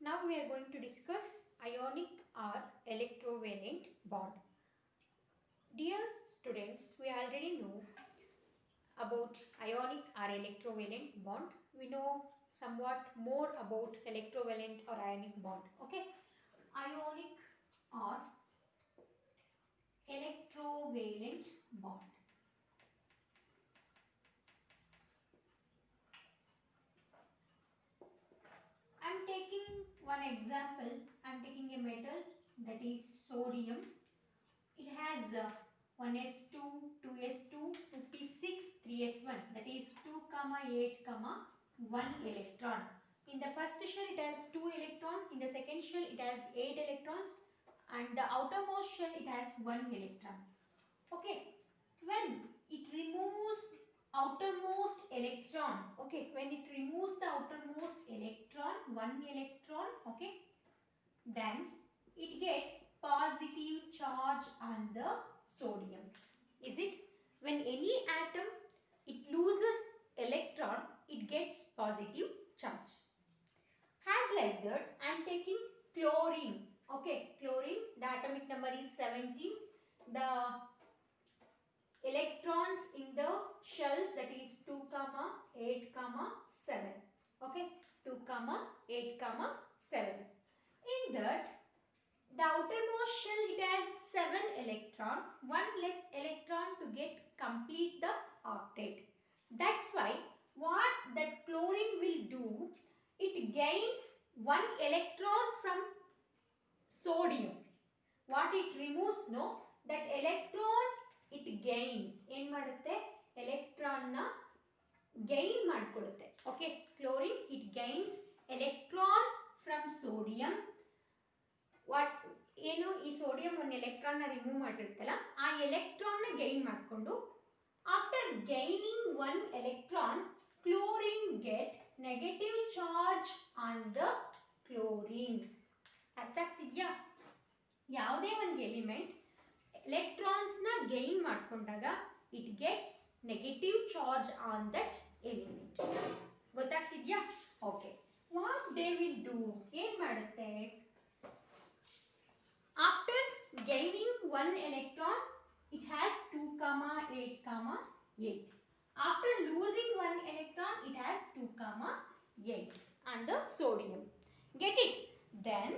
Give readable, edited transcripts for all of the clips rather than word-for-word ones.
Now we are going to discuss ionic or electrovalent bond. Dear students, we already know about ionic or electrovalent bond. We know somewhat more about electrovalent or ionic bond. Okay, ionic or electrovalent bond. I am taking one example. I am taking a metal, that is sodium. It has 1s2, 2s2, 2p6, 3s1, that is 2, 8, 1 electron. In the first shell it has 2 electrons, in the second shell it has 8 electrons, and the outermost shell it has 1 electron. Okay, when it removes outermost electron, okay, when it removes the outermost electron, 1 electron, okay, then it gets positive charge on the sodium. Is it? When any atom it loses electron, it gets positive charge. As like that, I am taking chlorine. Okay, chlorine, the atomic number is 17. The electrons in the shells, that is 2, 8, 7. Okay, 2, 8, 7. In that, the outermost shell it has 7 electron, 1 less electron to get complete the octet. That's why what that chlorine will do, it gains 1 electron from sodium. What it removes, no, that electron it gains. ಏನು ಮಾಡುತ್ತೆ? electron na gain ಮಾಡಿಕೊಳ್ಳುತ್ತೆ. Okay, chlorine it gains electron from sodium. What ಏನು ಈ sodium ಒಂದು electron remove ಮಾಡಿರುತ್ತಲ್ಲ ಆ electron ನ gain ಮಾಡಿಕೊಂಡು after gaining 1 electron chlorine get negative charge on the chlorine. ಅರ್ಥ ಆಗ್ತಿದ್ಯಾ? ಯಾವುದೇ ಒಂದು ಎಲಿಮೆಂಟ್ ಎಲೆಕ್ಟ್ರಾನ್ಸ್ ನ ಗೈನ್ ಮಾಡಿಕೊಂಡಾಗ it gets negative charge on that element. ಗೊತ್ತಾಗ್ತಿದ್ಯಾ? Okay, what they will do, ಏನು ಮಾಡುತ್ತೆ? After gaining 1 electron, it has 2, 8, 8. After losing 1 electron, it has 2, 8 on the sodium. Get it? Then,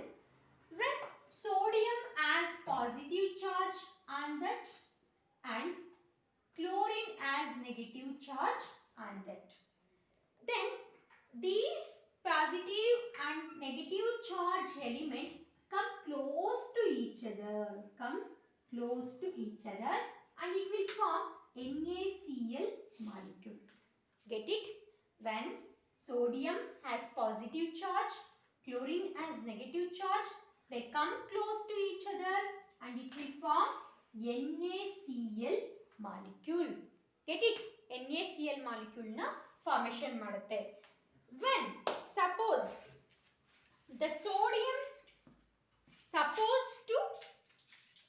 when sodium has positive charge on that and chlorine has negative charge on that, then these positive and negative charge element come close to each other, and it will form NaCl molecule. Get it? When sodium has positive charge, chlorine has negative charge, they come close to each other and it will form NaCl molecule. Get it? NaCl molecule na formation ಮಾಡುತ್ತೆ. When suppose the sodium supposed to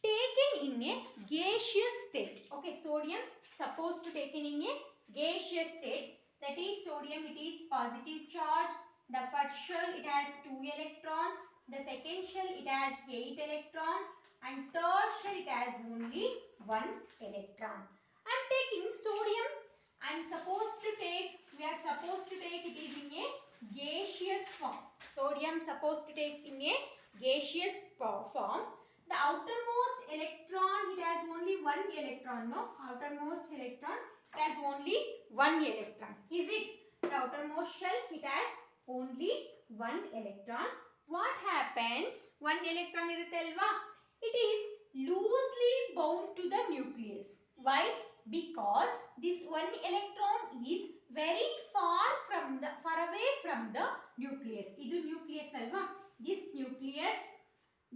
taken in a gaseous state. Okay, sodium supposed to taken in a gaseous state. That is, sodium it is positive charge. The first shell it has 2 electron. The second shell it has 8 electron. And third shell it has only 1 electron. I am taking sodium. I am supposed to take. We are supposed to take it is in a gaseous form. Sodium supposed to take in a gaseous form. The outermost electron it has only 1 electron. No, outermost electron it has only 1 electron. Is it? The outermost shell it has only 1 electron. What happens? 1 electron irutte alva? It is loosely bound to the nucleus. Why? Because this 1 electron is very far away from the nucleus. Idu nucleus alva? This nucleus,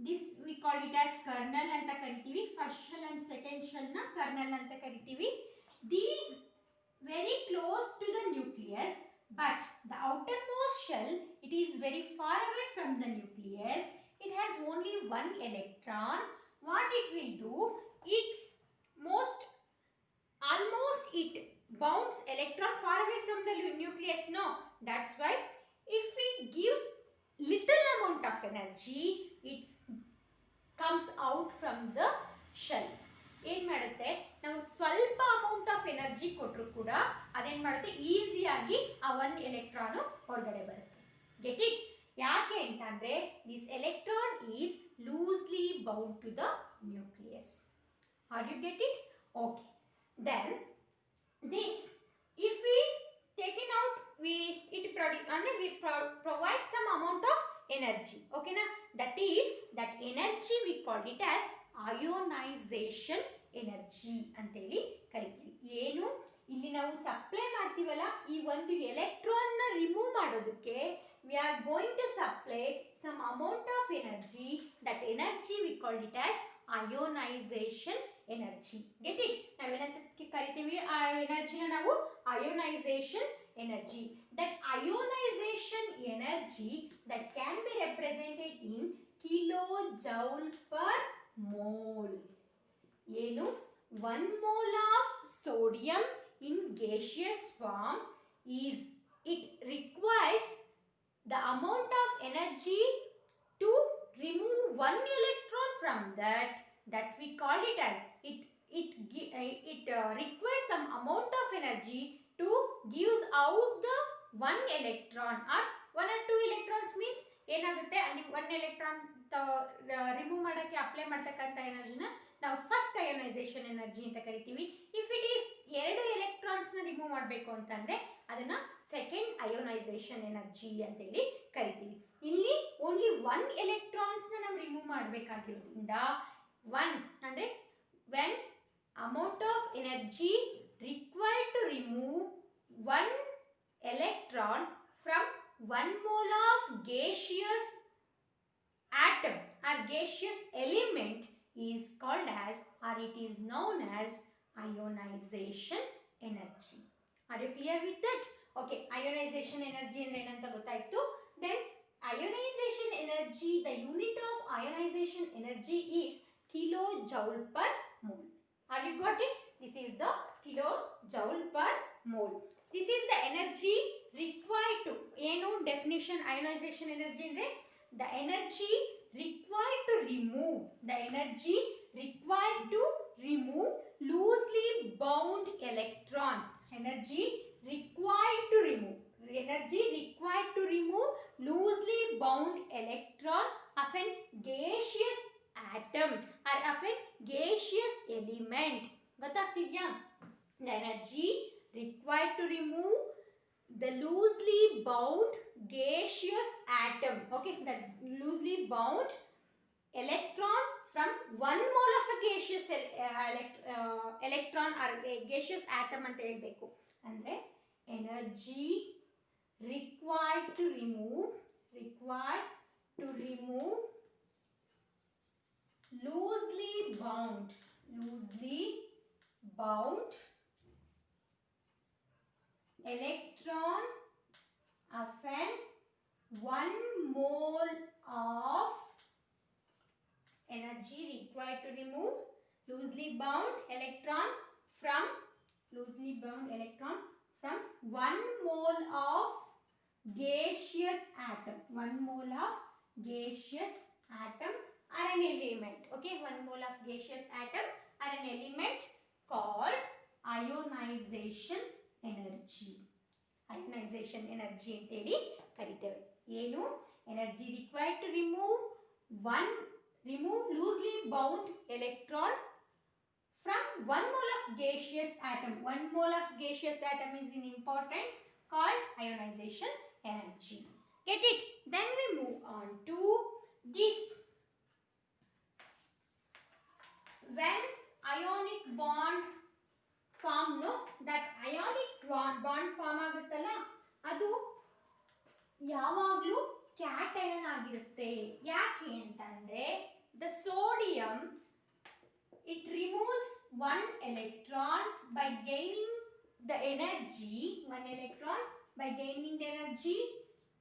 this we call it as kernel anta karitivi. First shell and second shell na kernel anta karitivi. These very close to the nucleus, but the outermost shell it is very far away from the nucleus. It has only 1 electron. What it will do? It's almost it bounds electron far away from the nucleus. No, that's why if it gives little amount of energy it comes out from the shell. ಏನು ಮಾಡುತ್ತೆ, ನಾವು ಸ್ವಲ್ಪ amount of energy ಕೊಟ್ಟರು ಕೂಡ ಅದೇನು ಮಾಡುತ್ತೆ, ಈಸಿಯಾಗಿ ಆ ಒಂದು ಎಲೆಕ್ಟ್ರಾನು ಹೊರಗಡೆ ಬರುತ್ತೆ. Get it? ಯಾಕೆ ಅಂತಂದ್ರೆ this electron is loosely bound to the nucleus. Are you get it? Okay. Then this if we taken out it produce and we provide some amount of energy. Okay na? That energy we called it as ionization energy ಅಂತೇಳಿ ಕರಿತೀವಿ. ಏನು ಇಲ್ಲಿ ನಾವು supply ಮಾಡ್ತೀವಲ್ಲ, ಈ ಒಂದು electron ನ remove ಮಾಡೋದಕ್ಕೆ we are going to supply some amount of energy. That energy we called it as ionization energy. Get it? ನಾವೇನಂತ ಕರಿತೀವಿ ಆ ಎನರ್ಜಿನ ನಾವು ionization energy. That ionization energy that can be represented in kilojoule per mole. ಏನು? 1 mole of sodium in gaseous form is, it requires the amount of energy to remove one electron from that we call it as it requires some amount of energy to gives out the one electron or 1 or 2 electrons means ಏನಾಗುತ್ತೆ, ಅಲ್ಲಿ 1 electron remove ಮಾಡೋಕ್ಕೆ apply ಮಾಡ್ತಕ್ಕಂಥ ಎನರ್ಜಿನ ನಾವು first ionisation energy ಅಂತ ಕರಿತೀವಿ. If it is 2 electrons ನ remove ಮಾಡಬೇಕು ಅಂತಂದ್ರೆ ಅದನ್ನ ಸೆಕೆಂಡ್ ಅಯೋನೈಸೇಷನ್ ಎನರ್ಜಿ ಅಂತೇಳಿ ಕರಿತೀವಿ. ಇಲ್ಲಿ ಓನ್ಲಿ 1 ಎಲೆಕ್ಟ್ರಾನ್ಸ್ ನ ನಾವು ರಿಮೂವ್ ಮಾಡಬೇಕಾಗಿರೋದ್ರಿಂದ 1 ಅಂದ್ರೆ when amount of energy required to remove 1 electron from 1 mole of gaseous atom or gaseous element is called as, or it is known as, ionization energy. Are you clear with that? Okay, ionization energy ಅಂದ್ರೆ ಏನಂತ ಗೊತ್ತಾಯ್ತು. Then ionization energy, the unit of ionization energy is kilojoule per mole. Have you got it? This is the kilojoule per mole. This is the energy required to, ಏನು definition ionization energy ಅಂದ್ರೆ the energy required to remove, the energy required to remove loosely bound electron, energy required to remove loosely bound electron of an gaseous atom or of a gaseous element. ಗೊತ್ತಾಗ್ತಿದ್ಯಾ? The energy required to remove the loosely bound gaseous atom, okay, the loosely bound electron from 1 mole of a gaseous electron or a gaseous atom ಅಂತ ಹೇಳಬೇಕು. ಅಂದ್ರೆ energy required to remove loosely bound electron of an 1 mole of energy required to remove loosely bound electron from 1 mole of gaseous atom, 1 mole of gaseous atom or an element. Okay, 1 mole of gaseous atom or an element called ionization energy. Ionization energy ಅಂತೇಳಿ ಕರಿತೇವೆ. ಏನು? energy required to remove loosely bound electron from 1 mole of gaseous atom. 1 mole of gaseous atom is important, called ionization energy. Get it? Then we move on to this. When ionic bond form, no, that ionic bond form ಆಗುತ್ತಲ್ಲ, ಅದು ಯಾವಾಗಲೂ cation ಆಗಿರುತ್ತೆ. ಯಾಕೆ ಅಂತಂದ್ರೆ the sodium, it removes 1 electron by gaining the energy. 1 electron by gaining the energy.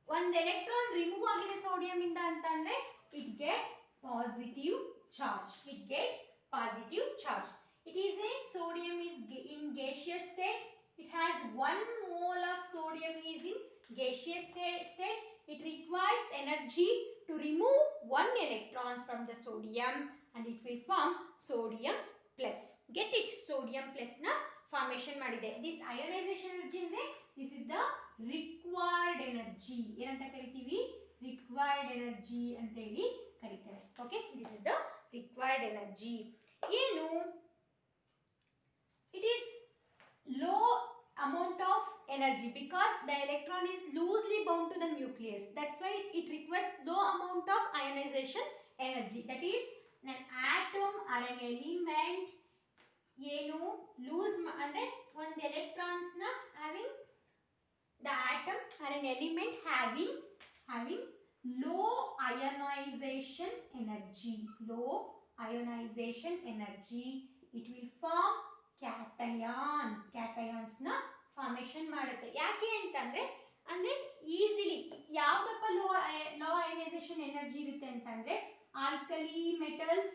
1 electron remove ಆಗಿದೆ sodium ಇಂದ ಅಂತಂದ್ರೆ it get positive charge. It is a sodium is in gaseous state. It has 1 mole of sodium is in gaseous state. it requires energy to remove one electron from the sodium and it will form sodium plus. Get it? Sodium plus na formation ಮಾಡಿದೆ. This ionization energy ಅಂದ್ರೆ this is the required energy. ಏನಂತ ಕರಿತೀವಿ? Required energy ಅಂತ ಹೇಳಿ ಕರೀತಾರೆ. Okay, this is the required energy. ಏನು? It is low amount of energy because the electron is loosely bound to the nucleus. That's why it requires low amount of ionization energy. That is, an atom or an element ಏನು loose ಅಂದ್ರೆ ಒಂದು electrons na having the atom or an element having low ionization energy. Low ionization energy, it will form cation. Cations ನ formation ಮಾಡುತ್ತೆ. ಯಾಕೆ ಅಂತಂದ್ರೆ ಅಂದ್ರೆ easily ಯಾವ್ದಪ್ಪ low ionisation energy ಇರುತ್ತೆ ಅಂತಂದ್ರೆ alkali metals,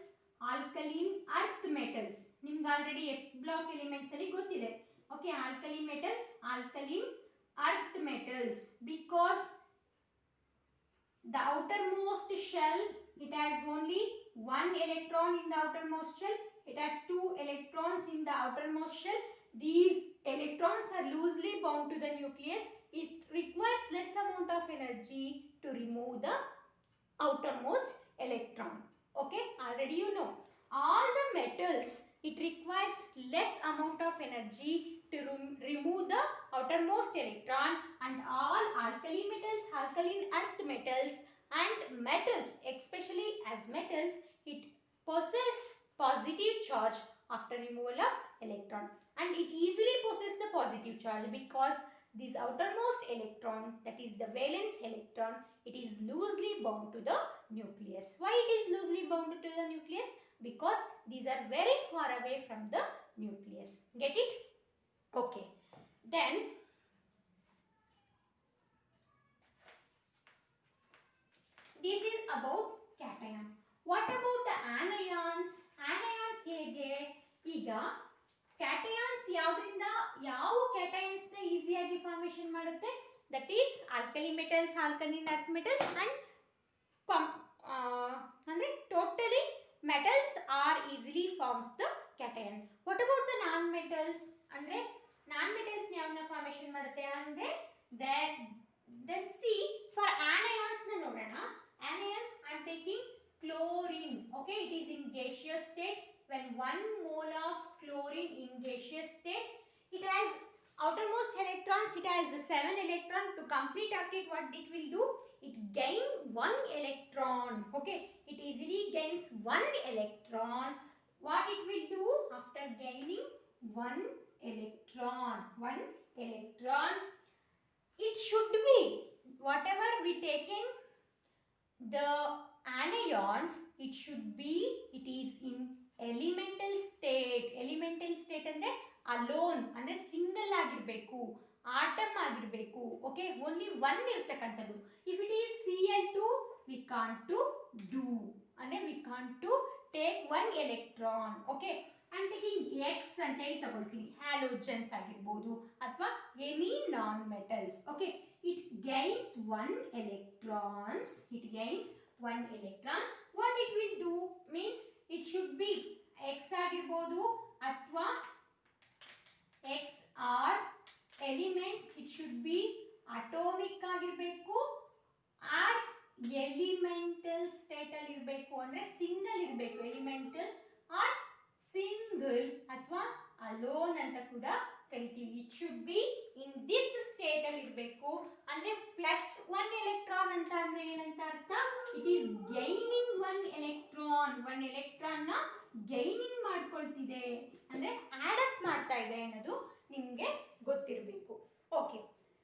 alkaline earth metals. ನಿಮ್ಗೆ ಆಲ್ರೆಡಿ ಎಸ್ ಬ್ಲಾಕ್ ಎಲಿಮೆಂಟ್ಸ್ ಅಲ್ಲಿ ಗೊತ್ತಿದೆ. Okay, alkali metals, alkaline earth metals. Because the outermost shell, it has only one electron in the outermost shell. It has two electrons in the outermost shell. These electrons are loosely bound to the nucleus. It requires less amount of energy to remove the outermost electron. Okay, already you know. All the metals, it requires less amount of energy to remove the outermost electron, and all alkali metals, alkaline earth metals and metals, especially as metals, it possess positive charge after removal of electron, and it easily possesses the positive charge because this outermost electron, that is the valence electron, it is loosely bound to the nucleus. Why it is loosely bound to the nucleus? Because these are very far away from the nucleus. Get it? Okay. Then this is about cation. What about the anions? Anions ಹೇಗೆ? ಈಗ cations ಯಾವ್ದ್ರಿಂದ ಯಾವ cations ನ ಈಸಿಯಾಗಿ formation ಮಾಡುತ್ತೆ? That is alkali metals, alkaline earth metals and ಅಂದ್ರೆ totally metals are easily forms the cation. What about the non-metals? ಅಂದ್ರೆ non-metals ಯಾವನ್ನ formation ಮಾಡುತ್ತೆ ಅಂದ್ರೆ then see for anions na ನೋಡೋಣ. Anions I am taking chlorine. Okay, it is in gaseous state. When 1 mole of chlorine in gaseous state, it has outermost electrons, it has 7 electron. To complete octet, what it will do? It gain 1 electron. Okay, it easily gains 1 electron. What it will do after gaining 1 electron? It should be, whatever we taking the anions, it should be, it is in elemental state. Elemental state ಅಂದ್ರೆ alone ಅಂದ್ರೆ single ಆಗಿರಬೇಕು, atom ಆಗಿರಬೇಕು. Okay, only 1 ಇರ್ತಕ್ಕಂಥದ್ದು. If it is Cl2, we can't do ಅಂದ್ರೆ we can't take 1 electron. Okay, I'm taking X ಅಂತ ಹೇಳಿ ತಗೊಳ್ತೀನಿ. Halogens ಆಗಿರ್ಬೋದು ಅಥವಾ any non metals. Okay, it gains 1 electrons. It gains 1 electron. What it will do means it should be X ಆಗಿರ್ಬೋದು ಅಥವಾ X are elements. It should be atomic ಆಗಿರಬೇಕು or elemental state ಅಲ್ಲಿ ಇರಬೇಕು. ಅಂದ್ರೆ ಸಿಂಗಲ್ ಇರಬೇಕು. elemental or single ಅಥವಾ alone ಅಂತ ಕೂಡ ಕರಿತೀವಿ. It should be in this state ಅಲ್ಲಿ ಇರಬೇಕು. ಅಂದ್ರೆ +1 electron ಅಂತ ಅಂದ್ರೆ ಏನಂತ ಅರ್ಥ? It is gaining 1 electron. 1 electron ನ ಗೈನಿಂಗ್ ಮಾಡ್ಕೊಳ್ತಿದೆ ಅಂದ್ರೆ ಆಡ್ ಅಪ್ ಮಾಡ್ತಾ ಇದೆ ಅನ್ನೋದು ನಿಮಗೆ ಗೊತ್ತಿರಬೇಕು. ಓಕೆ,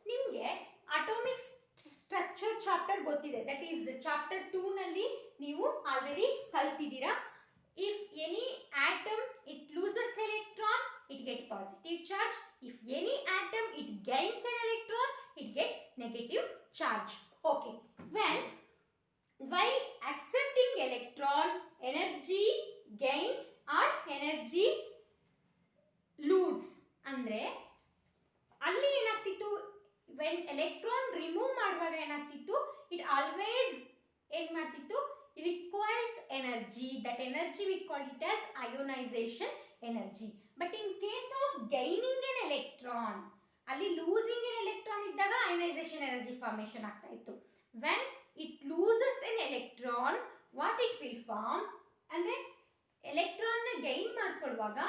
ನಿಮಗೆ ಅಟೋಮಿಕ್ ಸ್ಟ್ರಕ್ಚರ್ ಚಾಪ್ಟರ್ ಗೊತ್ತಿದೆ. ದಟ್ ಈಸ್ ಚಾಪ್ಟರ್ 2 ನಲ್ಲಿ ನೀವು already ಕಲ್ತಿದ್ದೀರಾ. If any atom it loses electron, it get positive charge. If any atom it gains an electron, it get negative charge. Okay, while accepting electron, energy gains or energy lose. ಅಂದ್ರೆ ಅಲ್ಲಿ ಏನಾಗ್ತಿತ್ತು, when electron remove ಮಾಡುವಾಗ ಏನಾಗ್ತಿತ್ತು, always ಏನ್ ಮಾಡ್ತಿತ್ತು, requires energy. That energy we call it as ionization energy. But in case of gaining an electron, ಅಲ್ಲಿ losing an electron ಇದ್ದಾಗ ionization energy formation ಆಗ್ತಾ ಇತ್ತು. When it loses an electron, what it will form ಅಂದ್ರೆ electron ನ gain ಮಾಡ್ಕೊಳ್ಳುವಾಗ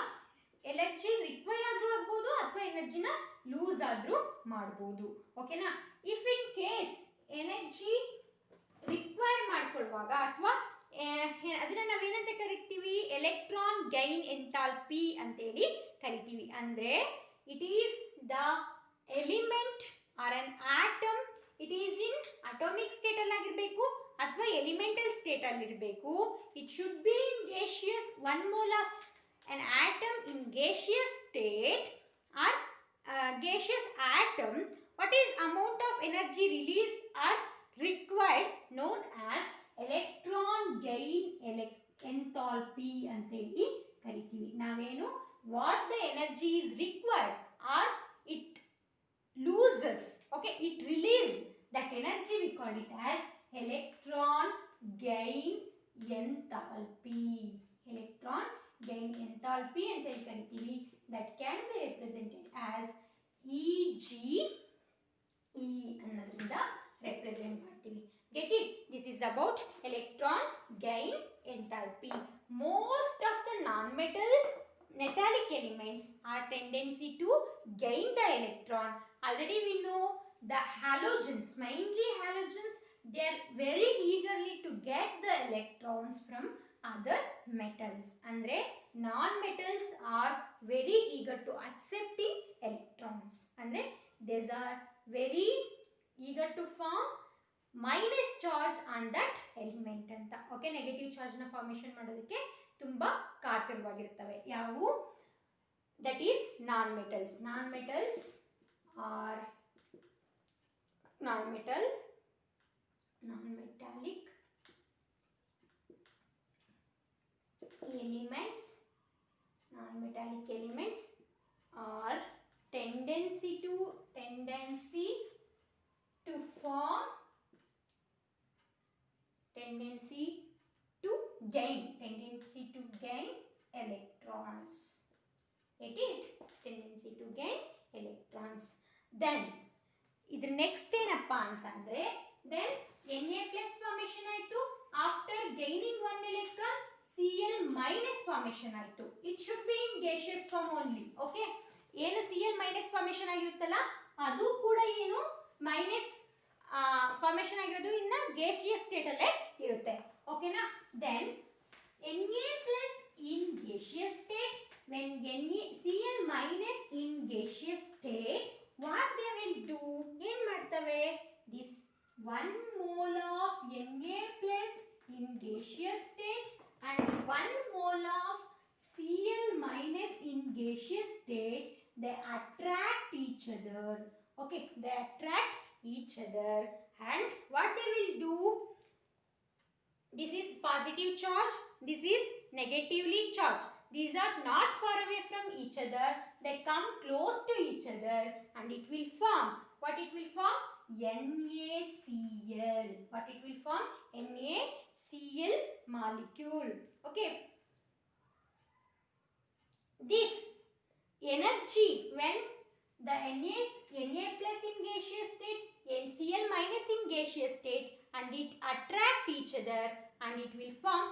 energy require ಆದ್ರೂ ಆಗಬಹುದು ಅಥವಾ ಎನರ್ಜಿನ ಲೂಸ್ ಆದ್ರೂ ಮಾಡಬಹುದು. ಓಕೆನಾ? If in case energy require ಮಾಡ್ಕೊಳ್ಳುವಾಗ ಅಥವಾ ಅದನ್ನ ನಾವೇನಂತ ಕರಿತೀವಿ, ಎಲೆಕ್ಟ್ರಾನ್ ಗೈನ್ ಎಂಥಾಲ್ಪಿ ಅಂತೇಳಿ ಕರಿತೀವಿ. ಅಂದ್ರೆ it is the element or an atom, it is in atomic state ಅಲ್ಲಿ ಆಗಿರಬೇಕು ಅಥವಾ ಎಲಿಮೆಂಟಲ್ ಸ್ಟೇಟ್ ಅಲ್ಲಿ ಇರಬೇಕು. It should be in gaseous 1 mole of an atom in gaseous state or gaseous atom. What is amount of energy released or required known as electron gain enthalpy ಅಂತೇಳಿ ಕರಿತೀವಿ. ನಾವೇನು what the energy is required or it loses, okay, it release, that energy we call it as electron gain enthalpy. Electron gain enthalpy ಅಂತ ಕರಿತೀವಿ. That can be represented as EGE ಅನ್ನೋದ್ರಿಂದ represent ಮಾಡ್ತೀವಿ. Get it? This is about electron gain enthalpy. Most of the non-metallic elements are tendency to gain the electron. Already we know the halogens, mainly halogens, they are very eagerly to get the electrons from other metals. Andre non-metals are very eager to accepting electrons. Andre these are very eager to form minus charge on that element anta. Okay, negative charge na formation ಮಾಡೋದಕ್ಕೆ ತುಂಬಾ ಕಾತರವಾಗಿರ್ತವೆ. ಯಾವು? That is non-metals. Non-metals are non-metallic elements. Non-metallic elements are tendency to form, tendency to gain electrons. Get it? Tendency to gain electrons. Then iದ್ರ next ಏನಪ್ಪ ಅಂತಂದ್ರೆ, then Na plus formation ಆಯ್ತು. After gaining one electron, Cl minus formation ಆಯ್ತು. It should be in gaseous form only. Okay, ಏನು Cl minus formation ಆಗಿರುತ್ತಲ್ಲ ಅದು ಕೂಡ ಏನು minus formation ಆಗಿರೋದು ಇನ್ನ gaseous state ಅಲ್ಲೇ ಇರುತ್ತೆ. ಓಕೆನಾ? Then Na plus in gaseous state, when Cl minus in gaseous state, what they will do, ಏನು ಮಾಡ್ತವೆ, this 1 mole of Na plus in gaseous state and 1 mole of Cl minus in gaseous state, they attract each other. Okay, they attract each other and what they will do, this is positive charge, this is negatively charged. These are not far away from each other, they come close to each other and it will form, what it will form, NaCl. What it will form? NaCl molecule. Okay, this energy when the Na plus in gaseous state, Cl minus in gaseous state, and it attract each other and it will form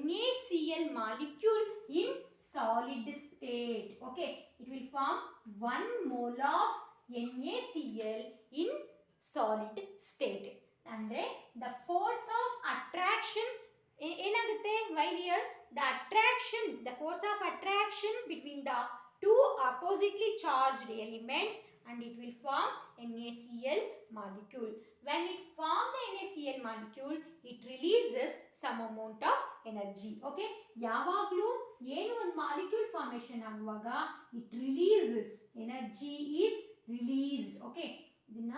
NaCl molecule in solid state. Okay, it will form 1 mole of NaCl in solid state. Andre the force of attraction ಏನಾಗುತ್ತೆ, while here the force of attraction between the two oppositely charged element and it will form NaCl molecule. When it forms the NaCl molecule, it releases some amount of energy. Okay, ಯಾವಾಗಲೂ ಏನು ಒಂದು molecule formation ಆಗುವಾಗ it releases, energy is released. Okay, ಇದನ್ನ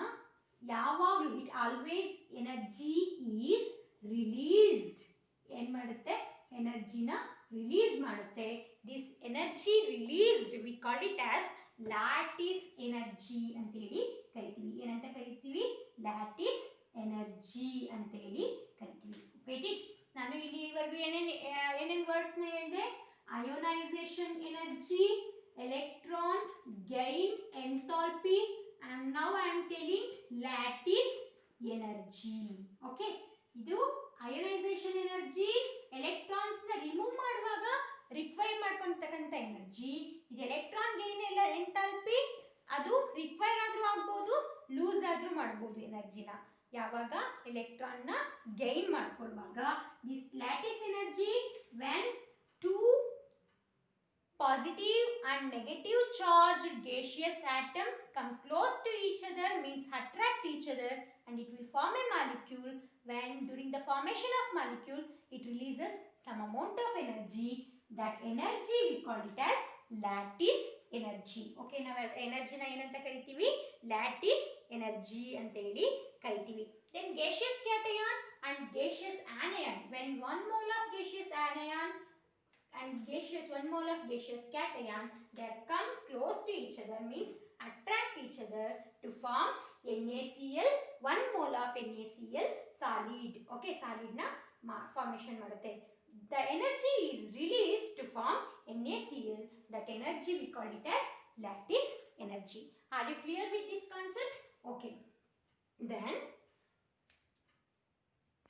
ಯಾವಾಗಲೂ it always energy is released. ಏನು ಮಾಡುತ್ತೆ, ಎನರ್ಜಿನ release ಮಾಡುತ್ತೆ. This energy released we call it as lattice energy ಅಂತ ಹೇಳಿ ಕರಿತೀವಿ. ಏನಂತ ಕರಿತೀವಿ? ಲ್ಯಾಟಿಸ್ ಎನರ್ಜಿ ಅಂತ ಹೇಳಿ ಇಲ್ಲಿವರೆಗೂ ಏನೇನು ವರ್ಡ್ಸ್ನ ಹೇಳಿದೆ? Ionisation energy, electron gain enthalpy, and now I am telling lattice energy. Okay, ಇದು ಅಯೋನೈಸೇಷನ್ ಎನರ್ಜಿ, ಎಲೆಕ್ಟ್ರಾನ್ಸ್ ನ ರಿಮೂವ್ ಮಾಡುವಾಗ ರಿಕ್ವೈರ್ ಮಾಡ್ಕೊಂತಕ್ಕಂಥ ಎನರ್ಜಿ. ಇದು ಎಲೆಕ್ಟ್ರಾನ್ ಗೈನ್ ಎಲ್ಲ ಎಂಥಾಲ್ಪಿ, ಅದು ರಿಕ್ವೈರ್ ಆದ್ರೂ ಆಗ್ಬೋದು, ಲೂಸ್ ಆದ್ರೂ ಮಾಡ್ಬೋದು ಎನರ್ಜಿನ. ಯಾವಾಗ? ಎಲೆಕ್ಟ್ರಾನ್ ನ ಗೈನ್ ಮಾಡ್ಕೊಳ್ಳುವಾಗ. This lattice energy when two positive and negative charged gaseous atom come close to each other, means attract each other, and it will form a molecule. When during the formation of molecule it releases some amount of energy. That energy we call it as lattice energy. Okay, ನಾವು ಎನರ್ಜಿನ ಏನಂತ ಕರಿತೀವಿ? Lattice energy ಅಂತ ಹೇಳಿ ಕರಿತೀವಿ. Then gaseous cation and gaseous anion. When 1 mole of gaseous anion and one mole of gaseous cation, they come close to each other, means attract each other to form NaCl. 1 mole of NaCl solid. Okay, solid na formation ಮಾಡುತ್ತೆ. The energy is released to form NaCl. That energy we call it as lattice energy. Are you clear with this concept? Okay, then